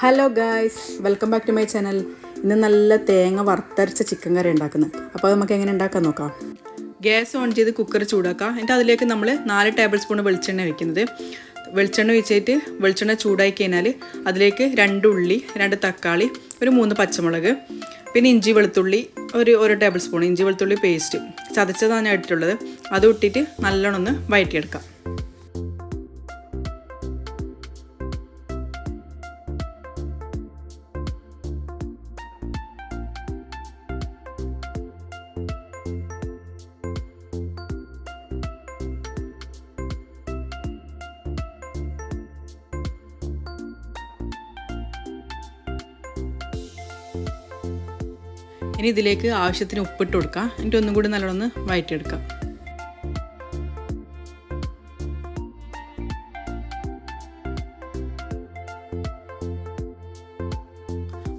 Hello guys, welcome back to my channel. ഇന്ന് നല്ല തേങ്ങ വറുത്തരച്ച ചിക്കൻ കറി ഉണ്ടാക്കുന്നത്. അപ്പോൾ നമുക്ക് എങ്ങനെ ഉണ്ടാക്കാൻ നോക്കാം. ഗ്യാസ് ഓൺ ചെയ്ത് കുക്കർ ചൂടാക്കാം. എന്നിട്ട് അതിലേക്ക് നമ്മൾ 4 ടേബിൾ സ്പൂൺ വെളിച്ചെണ്ണ വയ്ക്കുന്നത്. വെളിച്ചെണ്ണ ഒഴിച്ചിട്ട് വെളിച്ചെണ്ണ ചൂടായി കഴിഞ്ഞാൽ അതിലേക്ക് 2 ഉള്ളി, 2 തക്കാളി, ഒരു 3 പച്ചമുളക്, പിന്നെ ഇഞ്ചി വെളുത്തുള്ളി ഒരു ടേബിൾ സ്പൂൺ ഇഞ്ചി വെളുത്തുള്ളി പേസ്റ്റ് ചതച്ചതാണ് ഇട്ടിട്ടുള്ളത്. അത് ഇട്ടിട്ട് നല്ലോണം ഒന്ന് വഴറ്റിയെടുക്കാം. ഇനി ഇതിലേക്ക് ആവശ്യത്തിന് ഉപ്പിട്ട് കൊടുക്കാം. എന്നിട്ട് ഒന്നും കൂടി നല്ലോണം വഴറ്റിയെടുക്കാം.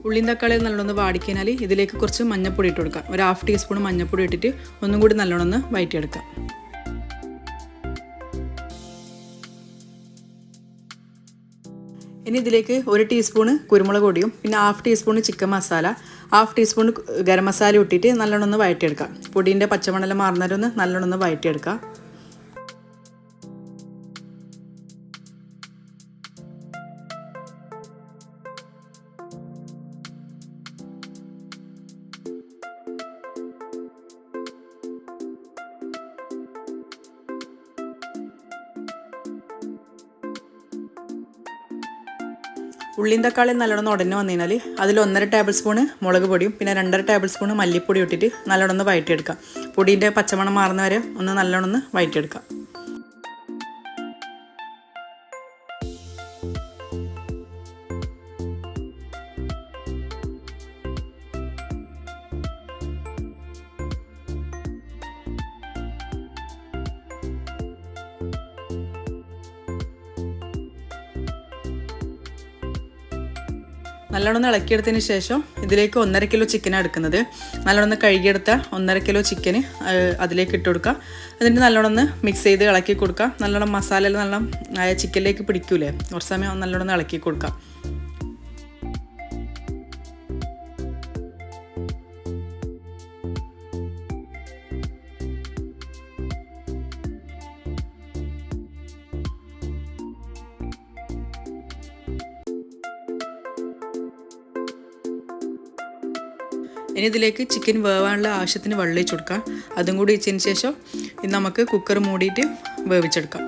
ഉള്ളിയും തക്കാളിയും നല്ലോണം വാടിക്കഴിഞ്ഞാൽ ഇതിലേക്ക് കുറച്ച് മഞ്ഞൾപ്പൊടി ഇട്ട് കൊടുക്കാം. ഒരു 1/2 ടീസ്പൂൺ മഞ്ഞൾപ്പൊടി ഇട്ടിട്ട് ഒന്നും കൂടി നല്ലോണം വഴറ്റിയെടുക്കാം. ഇനി ഇതിലേക്ക് 1 ടീസ്പൂണ് കുരുമുളക് പൊടിയും പിന്നെ 1/2 teaspoon chicken masala, 1/2 teaspoon garam masala ഇട്ടിട്ട് നല്ലോണം വഴറ്റിയെടുക്കാം. പൊടീൻ്റെ പച്ചമണെല്ലാം മാറുന്നവരൊന്ന് നല്ലോണം വഴറ്റിയെടുക്കാം. ഉള്ളിയും തക്കാളിയും നല്ലോണം ഉടനെ വന്നു കഴിഞ്ഞാൽ അതിൽ 1.5 ടേബിൾ സ്പൂണ് മുളക് പൊടിയും പിന്നെ 2.5 ടേബിൾ സ്പൂണ് മല്ലിപ്പൊടി ഇട്ടിട്ട് നല്ലോണം വഴറ്റിയെടുക്കാം. പൊടീൻ്റെ പച്ചമണം മാറുന്നവരെ ഒന്ന് നല്ലോണം വഴറ്റിയെടുക്കാം. നല്ലോണം ഇളക്കിയെടുത്തതിന് ശേഷം ഇതിലേക്ക് 1.5 കിലോ ചിക്കനാണ് എടുക്കുന്നത്. നല്ലോണം കഴുകിയെടുത്ത 1.5 കിലോ ചിക്കന് അതിലേക്ക് ഇട്ട് കൊടുക്കുക. എന്നിട്ട് നല്ലോണം മിക്സ് ചെയ്ത് ഇളക്കി കൊടുക്കുക. നല്ലോണം മസാല നല്ല ചിക്കനിലേക്ക് പിടിക്കൂലേ, കുറച്ച് സമയം നല്ലോണം ഇളക്കി കൊടുക്കുക. ഇനി ഇതിലേക്ക് ചിക്കൻ വേവാനുള്ള ആവശ്യത്തിന് വെള്ളം ഒഴിച്ച് കൊടുക്കാം. അതും കൂടി ഒഴിച്ചതിന് ശേഷം ഇത് നമുക്ക് കുക്കർ മൂടിയിട്ട് വേവിച്ചെടുക്കാം.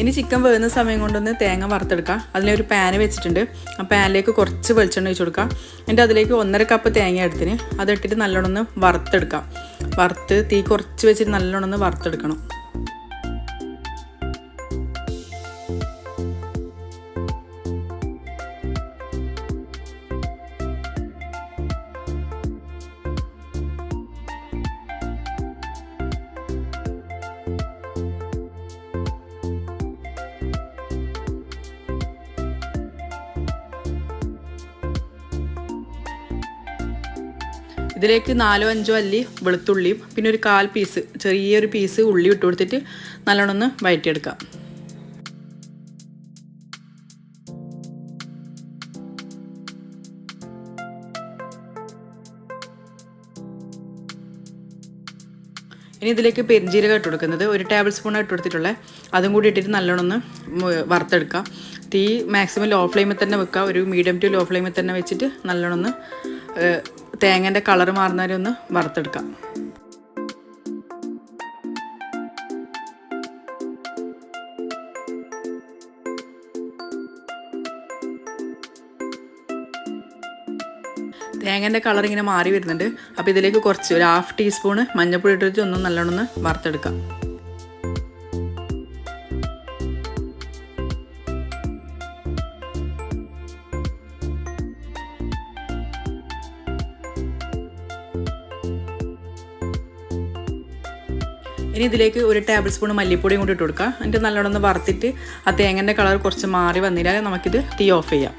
ഇനി ചിക്കൻ വേകുന്ന സമയം കൊണ്ടൊന്ന് തേങ്ങ വറുത്തെടുക്കാം. അതിലൊരു പാന് വെച്ചിട്ടുണ്ട്. ആ പാനിലേക്ക് കുറച്ച് വെളിച്ചെണ്ണ ഒഴിച്ച് കൊടുക്കാം. എന്നിട്ട് അതിലേക്ക് 1.5 കപ്പ് തേങ്ങ എടുത്തിന് അതിട്ടിട്ട് നല്ലോണം വറുത്തെടുക്കാം. വറുത്ത് തീ കുറച്ച് വെച്ചിട്ട് നല്ലോണം വറുത്തെടുക്കണം. ഇതിലേക്ക് 4-5 അല്ലി വെളുത്തുള്ളിയും പിന്നെ ഒരു 1/4 പീസ് ചെറിയൊരു പീസ് ഉള്ളി ഇട്ട് കൊടുത്തിട്ട് നല്ലോണം വഴറ്റിയെടുക്കാം. ഇനി ഇതിലേക്ക് പെരിഞ്ജീരകം ഇട്ട് കൊടുക്കുന്നത് 1 ടേബിൾ സ്പൂൺ ഇട്ട് കൊടുത്തിട്ടുള്ളത്. അതും കൂടി ഇട്ടിട്ട് നല്ലോണം വറുത്തെടുക്കാം. തീ മാക്സിമം ലോ ഫ്ലെയിമിൽ തന്നെ വെക്കുക. ഒരു മീഡിയം ടു ലോ ഫ്ലെയിമിൽ തന്നെ വെച്ചിട്ട് നല്ലോണം തേങ്ങേൻ്റെ കളർ മാറുന്നവരെ ഒന്ന് വറുത്തെടുക്കാം. തേങ്ങേൻ്റെ കളർ ഇങ്ങനെ മാറി വരുന്നുണ്ട്. അപ്പോൾ ഇതിലേക്ക് കുറച്ച് ഒരു 1/2 ടീസ്പൂണ് മഞ്ഞൾപ്പൊടി ഇട്ടിട്ട് ഒന്ന് നല്ലോണം വറുത്തെടുക്കാം. ഇനി ഇതിലേക്ക് 1 ടേബിൾ സ്പൂൺ മല്ലിപ്പൊടിയും കൂടി ഇട്ട് കൊടുക്കുക. എന്നിട്ട് നല്ലോണം ഒന്ന് വറുത്തിട്ട് ആ തേങ്ങൻ്റെ കളർ കുറച്ച് മാറി വന്നിട്ടാൽ നമുക്കിത് തീ ഓഫ് ചെയ്യാം.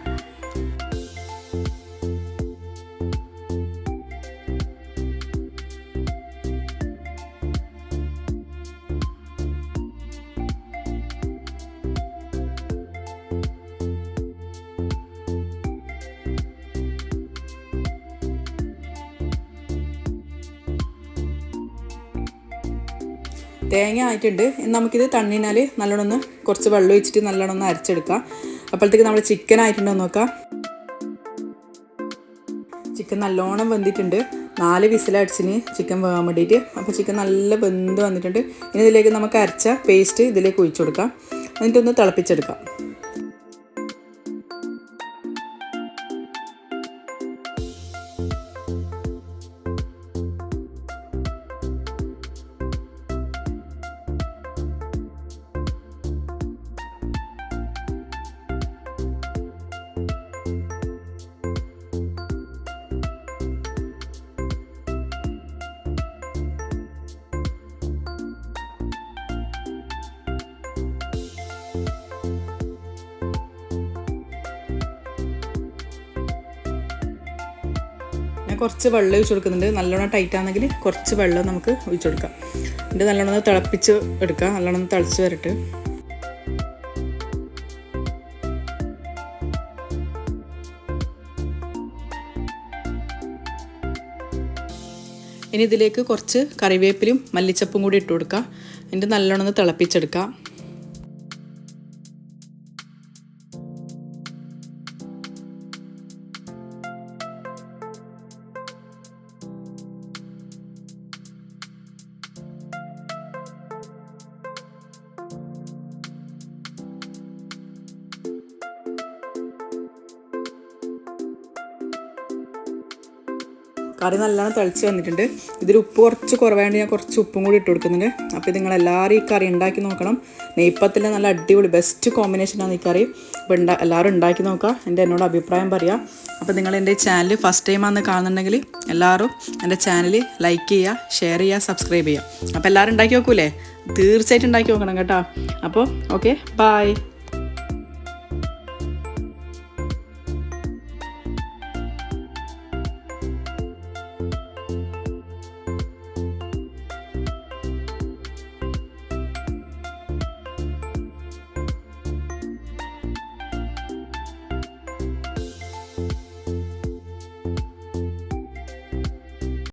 തേങ്ങ ആയിട്ടുണ്ട്. നമുക്കിത് തണ്ണിനാൽ നല്ലോണം ഒന്ന് കുറച്ച് വെള്ളം ഒഴിച്ചിട്ട് നല്ലോണം ഒന്ന് അരച്ചെടുക്കാം. അപ്പോഴത്തേക്ക് നമ്മൾ ചിക്കൻ ആയിട്ടുണ്ടോ നോക്കാം. ചിക്കൻ നല്ലോണം വെന്തിട്ടുണ്ട്. 4 വിസിലടിച്ചിന് ചിക്കൻ വേകാൻ വേണ്ടിയിട്ട്. അപ്പോൾ ചിക്കൻ നല്ല വെന്ത് വന്നിട്ടുണ്ട്. ഇനി ഇതിലേക്ക് നമുക്ക് അരച്ച പേസ്റ്റ് ഇതിലേക്ക് ഒഴിച്ചു കൊടുക്കാം. എന്നിട്ടൊന്ന് തിളപ്പിച്ചെടുക്കാം. കുറച്ച് വെള്ളം ഒഴിച്ച് കൊടുക്കുന്നുണ്ട്. നല്ലോണം ടൈറ്റ് ആണെങ്കിൽ കുറച്ച് വെള്ളം നമുക്ക് ഒഴിച്ചു കൊടുക്കാം. എന്നിട്ട് നല്ലോണം ഒന്ന് തിളപ്പിച്ച് എടുക്കാം. നല്ലോണം ഒന്ന് തിളച്ച് വരട്ടെ. ഇനി ഇതിലേക്ക് കുറച്ച് കറിവേപ്പിലും മല്ലിച്ചപ്പും കൂടി ഇട്ട് കൊടുക്കാം. എന്നിട്ട് നല്ലോണം ഒന്ന് തിളപ്പിച്ചെടുക്കാം. കറി നല്ലോണം തിളച്ച് വന്നിട്ടുണ്ട്. ഇതിൽ ഉപ്പ് കുറച്ച് കുറവായതുകൊണ്ട് ഞാൻ കുറച്ച് ഉപ്പും കൂടി ഇട്ട് കൊടുക്കുന്നുണ്ട്. അപ്പോൾ ഇത് നിങ്ങളെല്ലാവരും ഈ കറി ഉണ്ടാക്കി നോക്കണം. നെയ്പ്പത്തിൽ നല്ല അടിപൊളി ബെസ്റ്റ് കോമ്പിനേഷനാണ് ഈ കറി. അപ്പോൾ എല്ലാവരും ഉണ്ടാക്കി നോക്കുക. എന്നോട് അഭിപ്രായം പറയുക. അപ്പോൾ നിങ്ങൾ എൻ്റെ ചാനൽ ഫസ്റ്റ് ടൈമാണെന്ന് കാണുന്നുണ്ടെങ്കിൽ എല്ലാവരും എൻ്റെ ചാനൽ ലൈക്ക് ചെയ്യുക, ഷെയർ ചെയ്യുക, സബ്സ്ക്രൈബ് ചെയ്യുക. അപ്പോൾ എല്ലാവരും ഉണ്ടാക്കി നോക്കൂലേ? തീർച്ചയായിട്ടും ഉണ്ടാക്കി നോക്കണം കേട്ടോ. അപ്പോൾ ഓക്കെ, ബൈ.